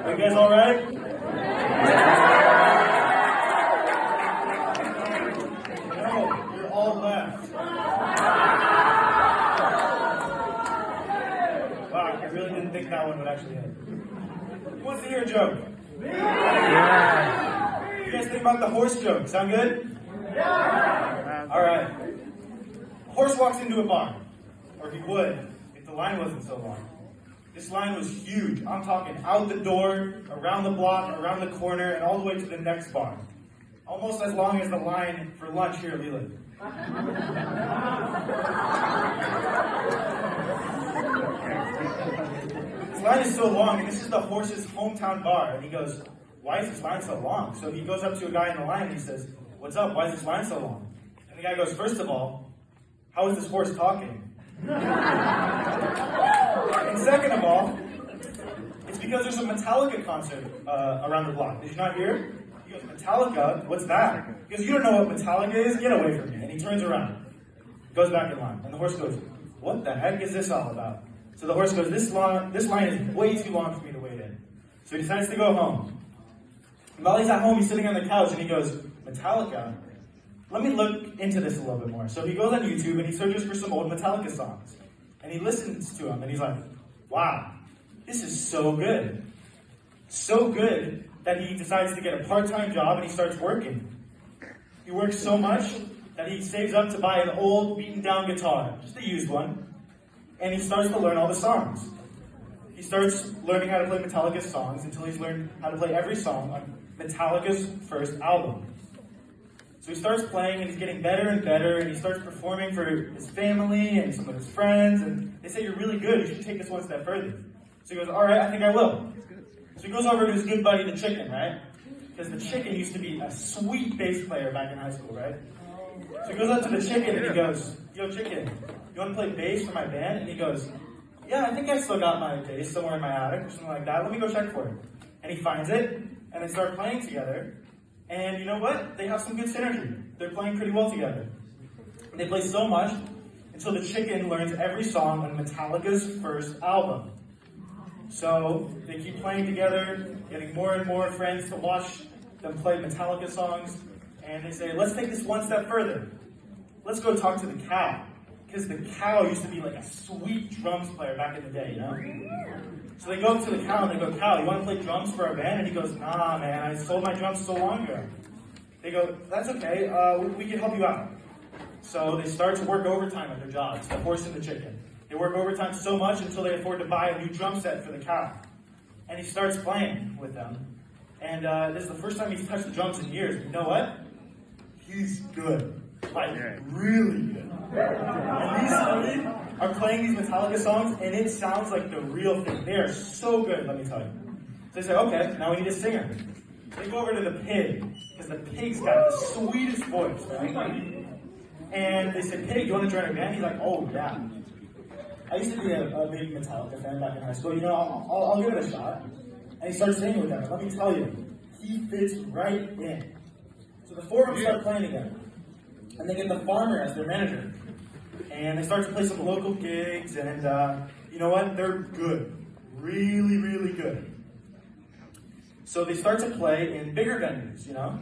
Are you guys all right? No, you're all left. Wow, I really didn't think that one would actually hit. Who wants to hear a joke? Yeah. You guys think about the horse joke? Sound good? Yeah. All right. A horse walks into a barn, or he would if the line wasn't so long. This line was huge. I'm talking out the door, around the block, around the corner, and all the way to the next barn. Almost as long as the line for lunch here at Leland. This line is so long, and this is the horse's hometown bar. And he goes, why is this line so long? So he goes up to a guy in the line and he says, what's up? Why is this line so long? And the guy goes, first of all, how is this horse talking? And second of all, it's because there's a Metallica concert around the block. Did you not hear? He goes, Metallica? What's that? Because you don't know what Metallica is? Get away from me. And he turns around, goes back in line. And the horse goes, what the heck is this all about? So the horse goes, this line is way too long for me to wait in. So he decides to go home. And while he's at home, he's sitting on the couch and he goes, Metallica? Let me look into this a little bit more. So he goes on YouTube and he searches for some old Metallica songs. And he listens to them and he's like, wow, this is so good. So good that he decides to get a part-time job and he starts working. He works so much that he saves up to buy an old beaten-down guitar, just a used one, and he starts to learn all the songs. He starts learning how to play Metallica's songs until he's learned how to play every song on Metallica's first album. So he starts playing and he's getting better and better and he starts performing for his family and some of his friends and they say, you're really good, you should take this one step further. So he goes, all right, I think I will. So he goes over to his good buddy, the Chicken, right? Because the Chicken used to be a sweet bass player back in high school, right? So he goes up to the Chicken and he goes, yo, Chicken, you want to play bass for my band? And he goes, yeah, I think I still got my bass somewhere in my attic or something like that. Let me go check for it. And he finds it and they start playing together. And you know what? They have some good synergy. They're playing pretty well together. And they play so much until the Chicken learns every song on Metallica's first album. So they keep playing together, getting more and more friends to watch them play Metallica songs. And they say, let's take this one step further. Let's go talk to the cow. Because the cow used to be like a sweet drums player back in the day, you know? So they go up to the cow and they go, Cow, you want to play drums for our band? And he goes, nah, man, I sold my drums so long ago. They go, that's okay, we can help you out. So they start to work overtime at their jobs, the horse and the Chicken. They work overtime so much until they afford to buy a new drum set for the cow. And he starts playing with them. And this is the first time he's touched the drums in years. You know what? He's good. Like, really good. And these three are playing these Metallica songs, and it sounds like the real thing. They are so good, let me tell you. So they say, okay, now we need a singer. They go over to the pig, because the pig's got the sweetest voice, right? And they said, Pig, you want to join our band? He's like, oh, yeah. I used to be a big Metallica fan back in high school. You know, I'll give it a shot. And he starts singing with them. Let me tell you, he fits right in. So the four of them start playing together. And they get the farmer as their manager. And they start to play some local gigs, and you know what? They're good. Really, really good. So they start to play in bigger venues, you know?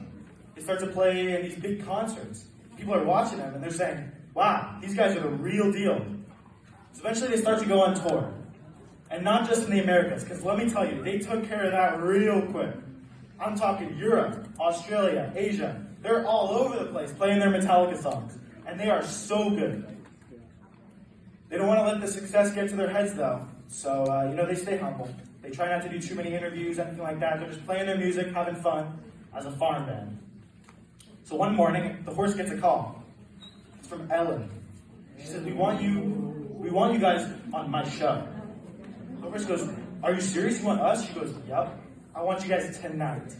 They start to play in these big concerts. People are watching them, and they're saying, wow, these guys are the real deal. So eventually they start to go on tour. And not just in the Americas, because let me tell you, they took care of that real quick. I'm talking Europe, Australia, Asia. They're all over the place playing their Metallica songs. And they are so good. They don't want to let the success get to their heads, though. So, you know, they stay humble. They try not to do too many interviews, anything like that. They're just playing their music, having fun, as a farm band. So one morning, the horse gets a call. It's from Ellen. She says, we want you guys on my show. The horse goes, are you serious? You want us? She goes, yep. I want you guys tonight.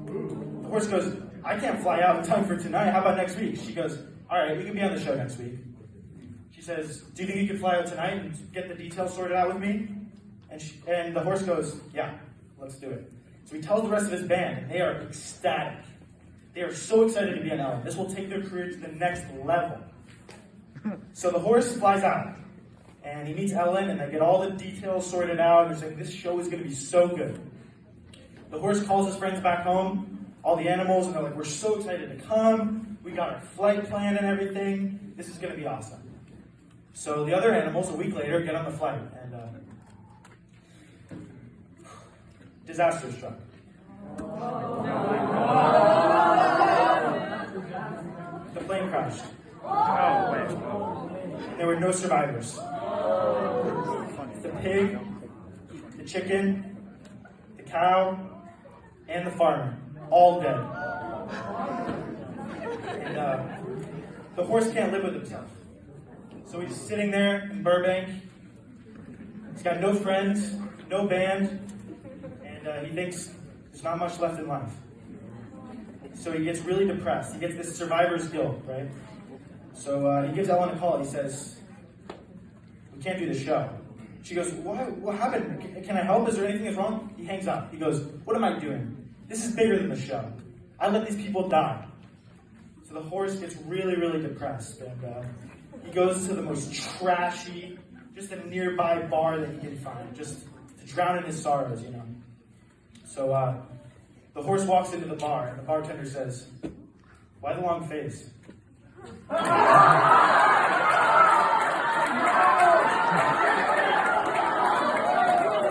The horse goes, I can't fly out in time for tonight. How about next week? She goes, all right, you can be on the show next week. She says, do you think you can fly out tonight and get the details sorted out with me? And the horse goes, yeah, let's do it. So he tells the rest of his band, and they are ecstatic. They are so excited to be on Ellen. This will take their career to the next level. So the horse flies out, and he meets Ellen, and they get all the details sorted out. They're saying, this show is going to be so good. The horse calls his friends back home, all the animals, and they're like, we're so excited to come. We got our flight plan and everything. This is going to be awesome. So the other animals, a week later, get on the flight, and disaster struck. The plane crashed. There were no survivors. The pig, the chicken, the cow, and the farmer, all dead. And the horse can't live with himself. So he's sitting there in Burbank. He's got no friends, no band, and he thinks there's not much left in life. So he gets really depressed. He gets this survivor's guilt, right? So he gives Ellen a call. He says, we can't do the show. She goes, what happened? Can I help? Is there anything that's wrong? He hangs up. He goes, what am I doing? This is bigger than the show. I let these people die. So the horse gets really, really depressed. And he goes to the most trashy, just a nearby bar that he can find, just to drown in his sorrows, you know. So the horse walks into the bar, and the bartender says, why the long face?